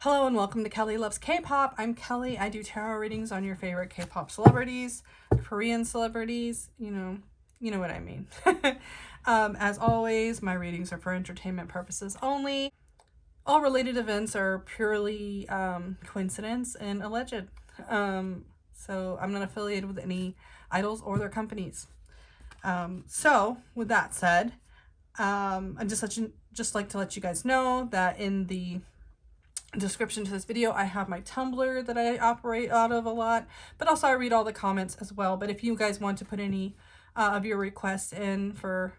Hello and welcome to Kelly Loves K-Pop. I'm Kelly. I do tarot readings on your favorite K-pop celebrities, Korean celebrities, you know what I mean. As always, my readings are for entertainment purposes only. All related events are purely coincidence and alleged. So I'm not affiliated with any idols or their companies. So with that said, I'd just like to let you guys know that in the description to this video I have my Tumblr that I operate out of a lot, but also I read all the comments as well. But if you guys want to put any of your requests in for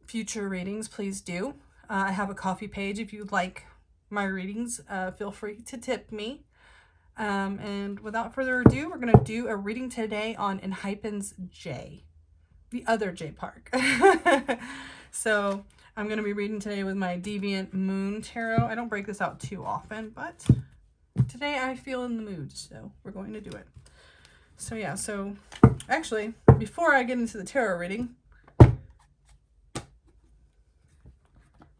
future readings, please do. I have a Ko-fi page if you'd like my readings. Feel free to tip me. And without further ado, we're going to do a reading today on Enhypen's J, the other J Park. So I'm going to be reading today with my Deviant Moon Tarot. I don't break this out too often, but today I feel in the mood, so we're going to do it. So yeah, so actually, before I get into the tarot reading,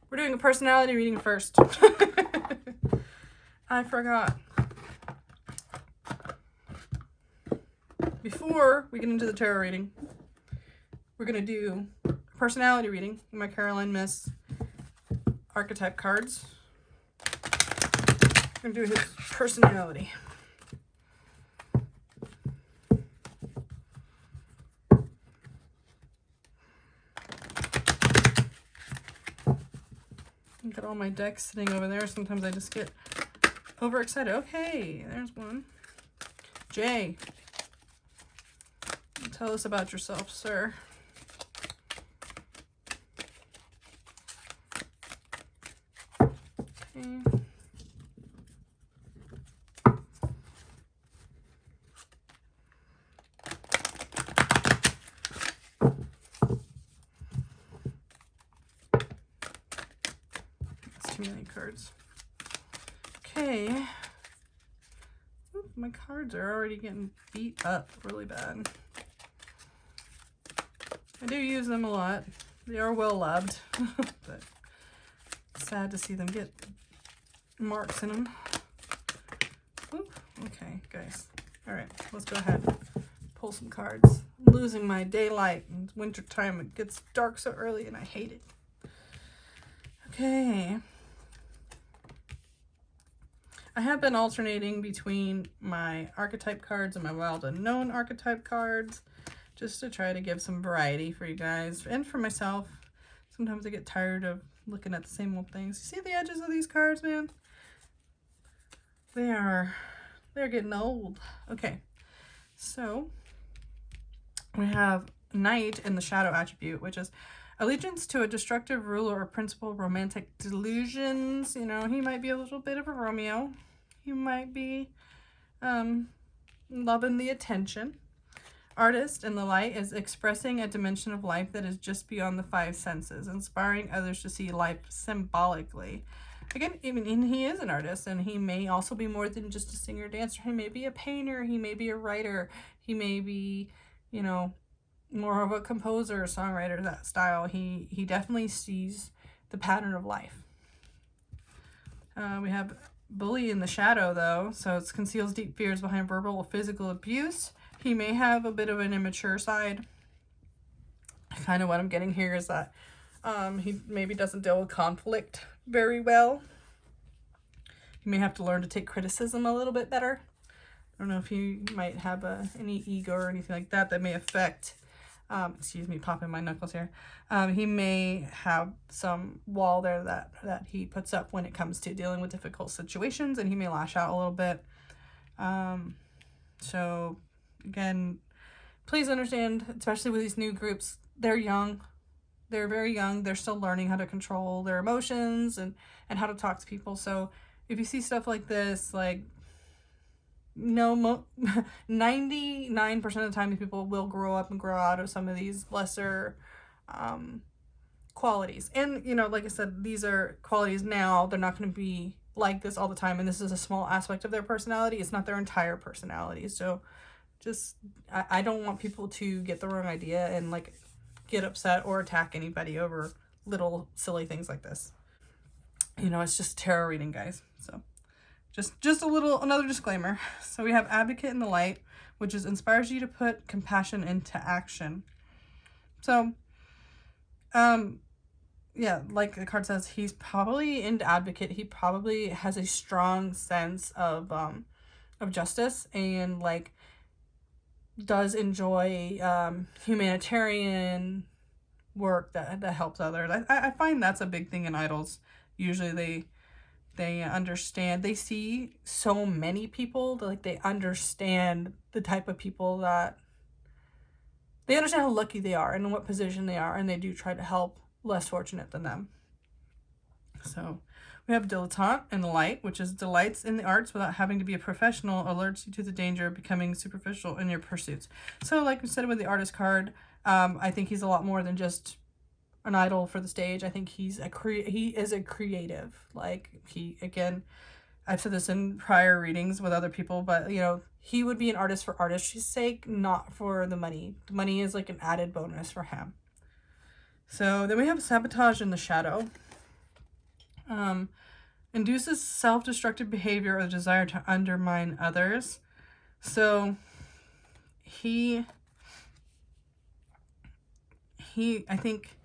we're doing a personality reading first. I forgot. Before we get into the tarot reading, we're going to do personality reading, my Caroline Miss archetype cards. I'm going to do his personality. Got all my decks sitting over there. Sometimes I just get overexcited. Okay, there's one. Jay, tell us about yourself, sir. Too many cards. Okay. Ooh, my cards are already getting beat up really bad. I do use them a lot. They are well loved, but sad to see them get marks in them. Ooh, okay, guys. All right, let's go ahead and pull some cards. I'm losing my daylight. It's winter time. It gets dark so early, and I hate it. Okay. I have been alternating between my archetype cards and my wild unknown archetype cards just to try to give some variety for you guys and for myself. Sometimes I get tired of looking at the same old things. You see the edges of these cards, man? They're getting old. Okay, so we have Knight in the shadow attribute, which is allegiance to a destructive ruler or principal, romantic delusions. You know, he might be a little bit of a Romeo. He might be loving the attention. Artist in the light is expressing a dimension of life that is just beyond the five senses, inspiring others to see life symbolically. Again, even he is an artist, and he may also be more than just a singer, dancer. He may be a painter. He may be a writer. He may be, you know, more of a composer, songwriter, that style. He definitely sees the pattern of life. We have Bully in the shadow, though, so it conceals deep fears behind verbal or physical abuse. He may have a bit of an immature side. Kind of what I'm getting here is that he maybe doesn't deal with conflict very well. He may have to learn to take criticism a little bit better. I don't know if he might have any ego or anything like that that may affect, excuse me, popping my knuckles here. He may have some wall there that he puts up when it comes to dealing with difficult situations, and he may lash out a little bit. So again, please understand, especially with these new groups, they're young. They're very young. They're still learning how to control their emotions and how to talk to people. So if you see stuff like this, like, no, 99% of the time people will grow up and grow out of some of these lesser qualities. And, you know, like I said, these are qualities now. They're not going to be like this all the time. And this is a small aspect of their personality. It's not their entire personality. So just, I don't want people to get the wrong idea and like get upset or attack anybody over little silly things like this. You know, it's just tarot reading, guys. So just another disclaimer. So we have Advocate in the Light, which is inspires you to put compassion into action. So, yeah, like the card says, he's probably into Advocate. He probably has a strong sense of justice, and like does enjoy humanitarian work that helps others. I find that's a big thing in idols. Usually they understand, they see so many people that like they understand the type of people that they understand how lucky they are and in what position they are, and they do try to help less fortunate than them. So we have Dilettante in the Light, which is delights in the arts without having to be a professional, alerts you to the danger of becoming superficial in your pursuits. So like we said with the artist card, I think he's a lot more than just an idol for the stage. I think he is a creative. Like again, I've said this in prior readings with other people, but you know, he would be an artist for artistry's sake, not for the money. The money is like an added bonus for him. So then we have Sabotage in the Shadow. Induces self-destructive behavior or the desire to undermine others. So he I think,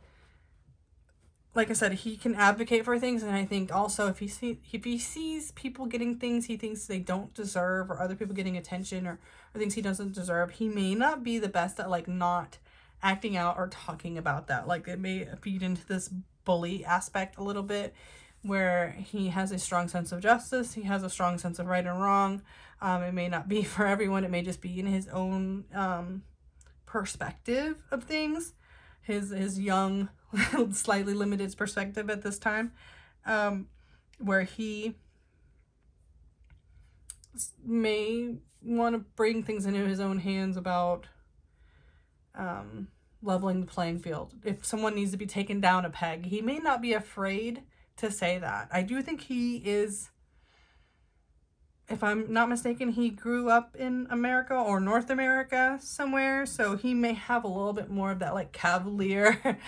like I said, he can advocate for things, and I think also if he sees people getting things he thinks they don't deserve, or other people getting attention, or things he doesn't deserve, he may not be the best at like not acting out or talking about that. Like it may feed into this bully aspect a little bit, where he has a strong sense of justice, he has a strong sense of right and wrong. It may not be for everyone, it may just be in his own perspective of things, his young, slightly limited perspective at this time, where he may want to bring things into his own hands about leveling the playing field. If someone needs to be taken down a peg, he may not be afraid to say that. I do think he is, if I'm not mistaken, he grew up in America or North America somewhere, so he may have a little bit more of that like cavalier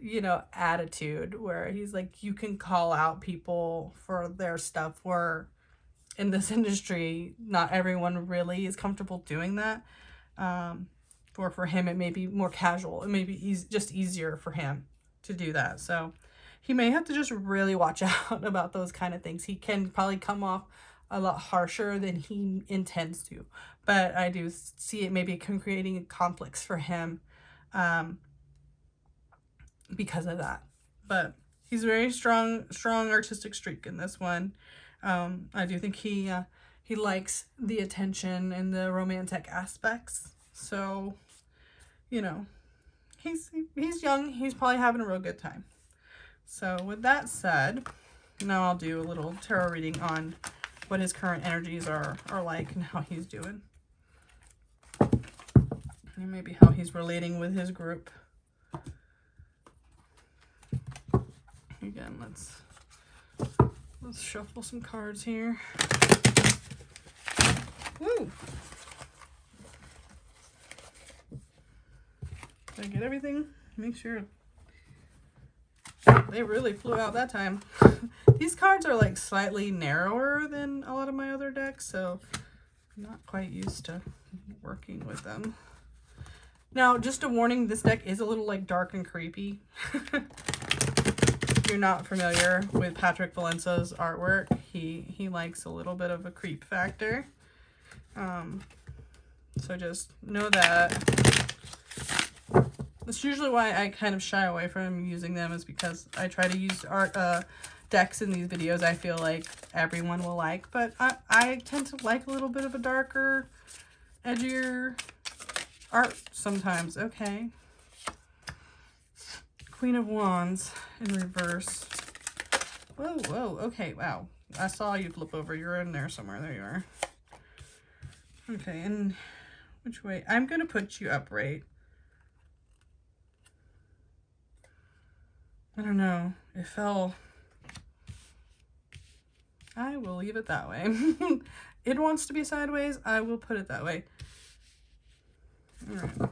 you know, attitude, where he's like, you can call out people for their stuff, where in this industry not everyone really is comfortable doing that. Or for him it may be more casual, it may be just easier for him to do that. So he may have to just really watch out about those kind of things. He can probably come off a lot harsher than he intends to, but I do see it maybe creating conflicts for him because of that. But he's very strong artistic streak in this one. I do think he likes the attention and the romantic aspects. So, you know, he's young, he's probably having a real good time. So with that said, now I'll do a little tarot reading on what his current energies are like and how he's doing. And maybe how he's relating with his group. Again, let's shuffle some cards here. Woo! Did I get everything? Make sure. They really flew out that time. These cards are like slightly narrower than a lot of my other decks, so I'm not quite used to working with them. Now, just a warning, this deck is a little like dark and creepy. If you're not familiar with Patrick Valenza's artwork, he likes a little bit of a creep factor. So just know that. That's usually why I kind of shy away from using them, is because I try to use art decks in these videos I feel like everyone will like, but I tend to like a little bit of a darker, edgier art sometimes. Okay. Queen of Wands in reverse. Whoa, okay, wow. I saw you flip over. You're in there somewhere. There you are. Okay, and which way? I'm going to put you upright. I don't know. It fell. I will leave it that way. It wants to be sideways. I will put it that way. All right.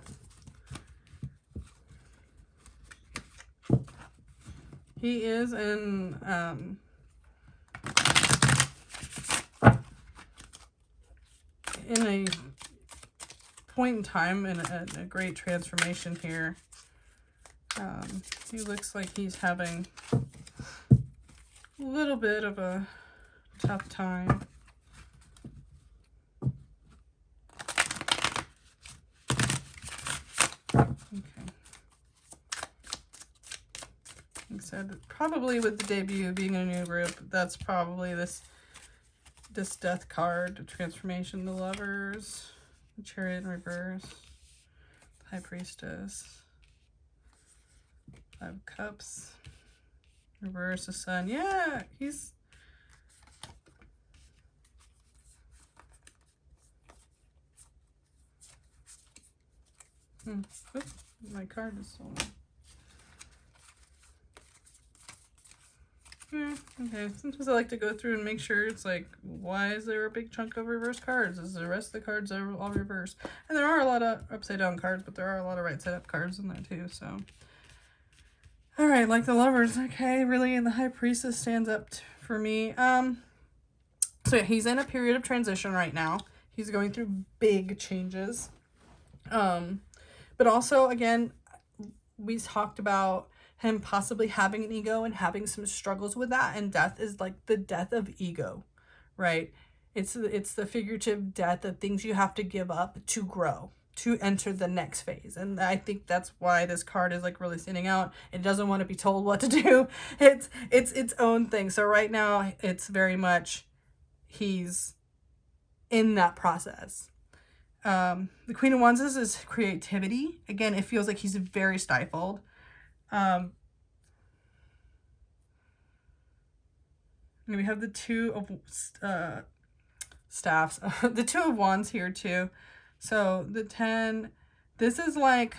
He is in a point in time in a great transformation here. He looks like he's having a little bit of a tough time. Okay. Like I said, probably with the debut being a new group, that's probably this death card, transformation, the Lovers, the Chariot in reverse, High Priestess, 5 Cups, reverse, the Sun. Yeah, he's... Oops, my card is stolen. Yeah, okay. Sometimes I like to go through and make sure it's like, why is there a big chunk of reverse cards? Is the rest of the cards are all reverse? And there are a lot of upside down cards, but there are a lot of right side up cards in there too, so. Alright, like the Lovers. Okay, really, and the High Priestess stands up for me. So yeah, he's in a period of transition right now. He's going through big changes. But also, again, we talked about him possibly having an ego and having some struggles with that, and death is like the death of ego, right? It's the figurative death of things you have to give up to grow, to enter the next phase. And I think that's why this card is like really standing out. It doesn't want to be told what to do. It's its own thing. So right now it's very much he's in that process. The Queen of Wands is creativity. Again, it feels like he's very stifled. And we have the Two of Staffs, the Two of Wands here too. So the 10, this is like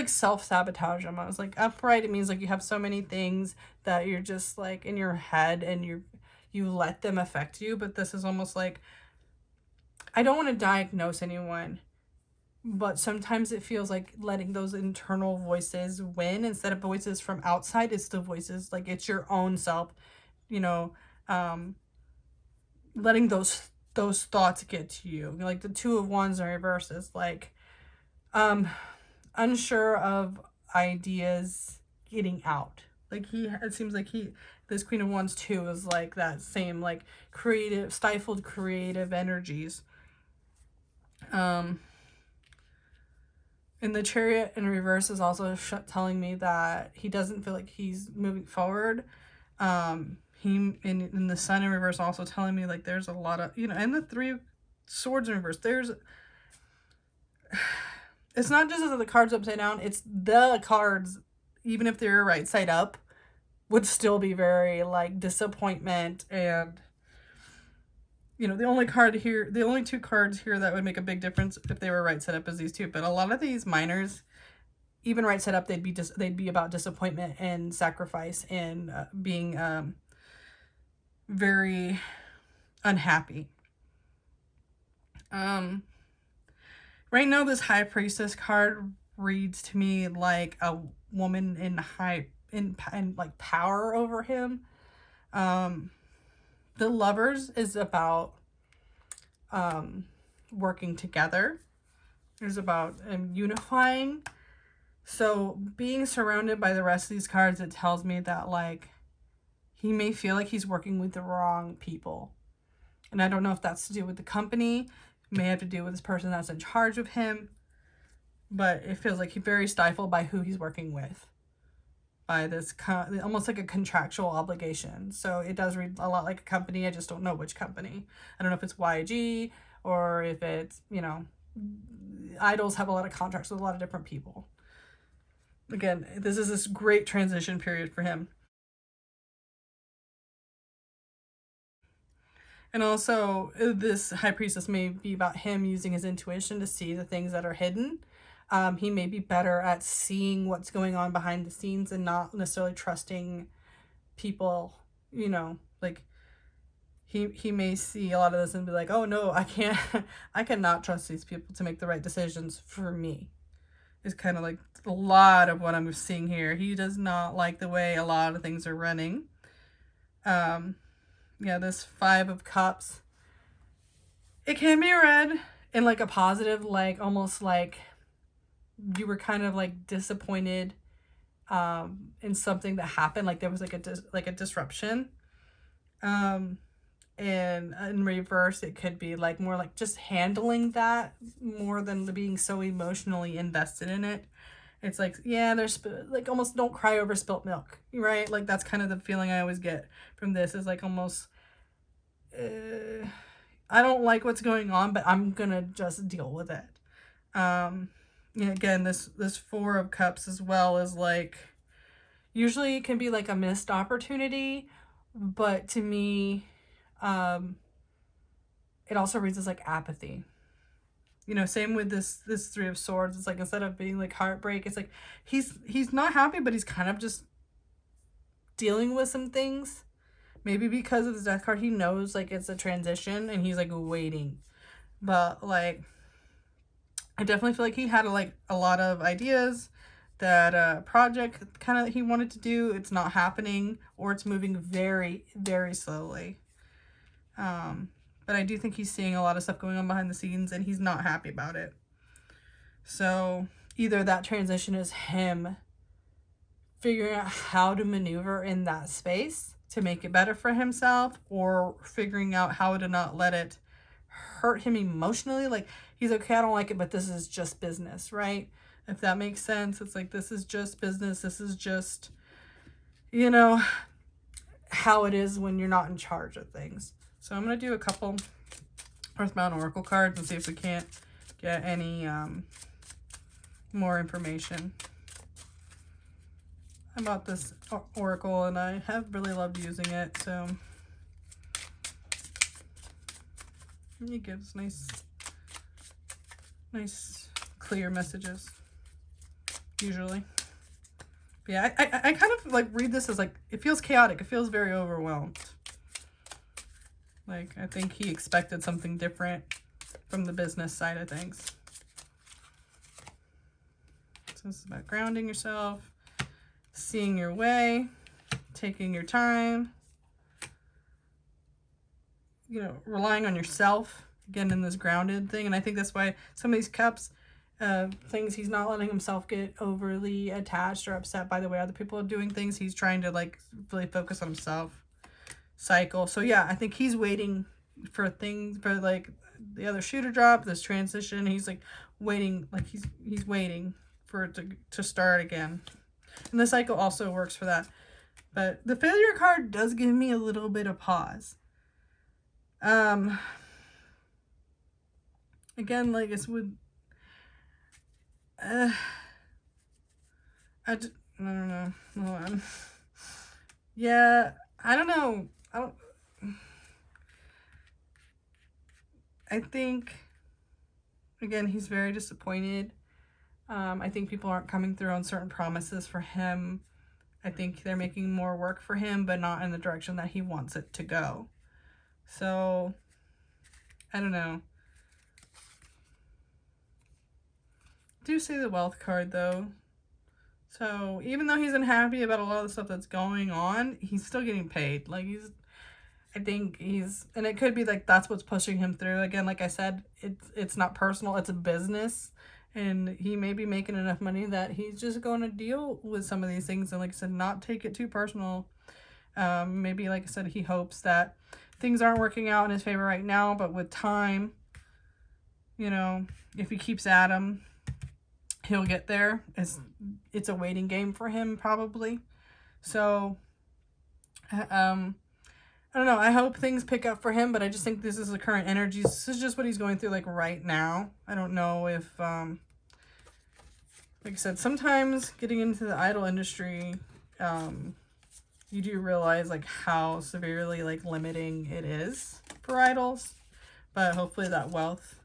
self-sabotage almost. Like upright, it means like you have so many things that you're just like in your head and you let them affect you. But this is almost like, I don't want to diagnose anyone, but sometimes it feels like letting those internal voices win instead of voices from outside. It's the voices, like it's your own self, you know, letting those thoughts get to you. Like the Two of Wands in reverse is like unsure of ideas getting out. Like it seems like this Queen of Wands too is like that same like creative, stifled creative energies. And the Chariot in reverse is also telling me that he doesn't feel like he's moving forward. In the Sun in reverse also telling me like there's a lot of, you know, and the Three of Swords in reverse, it's not just that the cards upside down, it's the cards, even if they're right side up, would still be very like disappointment. And you know, the only two cards here that would make a big difference if they were right side up is these two. But a lot of these minors, even right side up, they'd be about disappointment and sacrifice and being very unhappy. Right now, this High Priestess card reads to me like a woman in like power over him. The Lovers is about working together. It's about unifying. So being surrounded by the rest of these cards, it tells me that like he may feel like he's working with the wrong people. And I don't know if that's to do with the company. It may have to do with this person that's in charge of him. But it feels like he's very stifled by who he's working with. By this almost like a contractual obligation. So it does read a lot like a company. I just don't know which company. I don't know if it's YG or if it's, you know, idols have a lot of contracts with a lot of different people. Again, this is this great transition period for him. And also, this High Priestess may be about him using his intuition to see the things that are hidden. He may be better at seeing what's going on behind the scenes and not necessarily trusting people, you know, like he may see a lot of this and be like, oh no, I cannot trust these people to make the right decisions for me. is kind of like a lot of what I'm seeing here. He does not like the way a lot of things are running. Yeah, this 5 of Cups, it can be read in like a positive, like almost like you were kind of like disappointed in something that happened, like there was like a disruption. And in reverse, it could be like more like just handling that more than being so emotionally invested in it. It's like, yeah, there's like almost don't cry over spilt milk, right? Like that's kind of the feeling I always get from this, is like almost I don't like what's going on, but I'm gonna just deal with it. Again, this 4 of Cups as well is like, usually it can be like a missed opportunity, but to me, it also reads as like apathy. Same with this 3 of Swords. It's like, instead of being like heartbreak, it's like he's not happy, but he's kind of just dealing with some things. Maybe because of the Death card, he knows like it's a transition and he's like waiting. But like, I definitely feel like he had like a lot of ideas that project kind of he wanted to do. It's not happening, or it's moving very, very slowly. But I do think he's seeing a lot of stuff going on behind the scenes and he's not happy about it. So either that transition is him figuring out how to maneuver in that space to make it better for himself, or figuring out how to not let it hurt him emotionally. Like, he's okay, I don't like it, but this is just business, right? If that makes sense. It's like, this is just business. This is just, how it is when you're not in charge of things. So I'm going to do a couple Earthbound Oracle cards and see if we can't get any more information. I bought this Oracle and I have really loved using it, so it gives nice clear messages, usually. But yeah, I kind of like read this as like, it feels chaotic. It feels very overwhelmed. Like, I think he expected something different from the business side of things. So this is about grounding yourself, seeing your way, taking your time, relying on yourself, again, in this grounded thing. And I think that's why some of these Cups, things, he's not letting himself get overly attached or upset by the way other people are doing things. He's trying to like really focus on himself. Cycle. So yeah, I think he's waiting for things, for like the other shoe to drop, this transition. He's like waiting, like he's waiting for it to start again. And the cycle also works for that. But the Failure card does give me a little bit of pause. Again, like it's with I don't know. Hold on. Yeah, I don't know. I think, again, he's very disappointed. I think people aren't coming through on certain promises for him. I think they're making more work for him, but not in the direction that he wants it to go. So, I don't know. Do see the Wealth card, though. So, even though he's unhappy about a lot of the stuff that's going on, he's still getting paid. Like, I think and it could be like that's what's pushing him through. Again, like I said, it's not personal, it's a business. And he may be making enough money that he's just going to deal with some of these things. And like I said, not take it too personal. Maybe, like I said, he hopes that things aren't working out in his favor right now. But with time, if he keeps at him, he'll get there. It's a waiting game for him, probably. So, I don't know. I hope things pick up for him, but I just think this is the current energy. This is just what he's going through, like, right now. I don't know if, like I said, sometimes getting into the idol industry, you do realize, like, how severely, like, limiting it is for idols. But hopefully that Wealth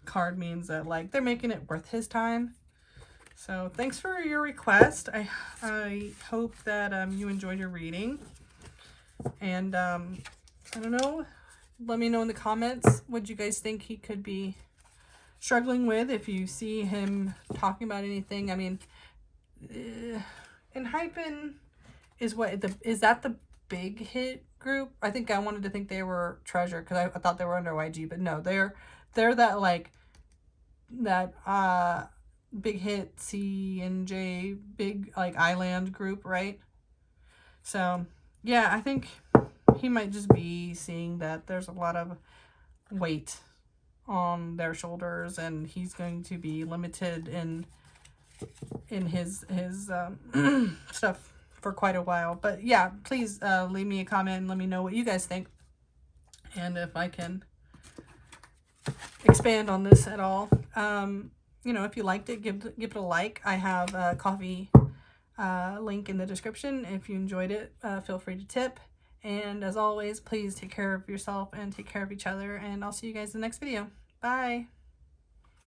card means that, like, they're making it worth his time. So thanks for your request. I hope that you enjoyed your reading. And I don't know, let me know in the comments what you guys think he could be struggling with. If you see him talking about anything, I mean, Enhypen is is that the big hit group? I think I wanted to think they were Treasure because I thought they were under YG, but no, they're that like that big hit C and J big like island group, right? So yeah, I think he might just be seeing that there's a lot of weight on their shoulders and he's going to be limited in his stuff for quite a while. But yeah, please leave me a comment and let me know what you guys think and if I can expand on this at all. You know, if you liked it, give it a like. I have a coffee link in the description. If you enjoyed it, feel free to tip. And as always, please take care of yourself and take care of each other. And I'll see you guys in the next video. Bye.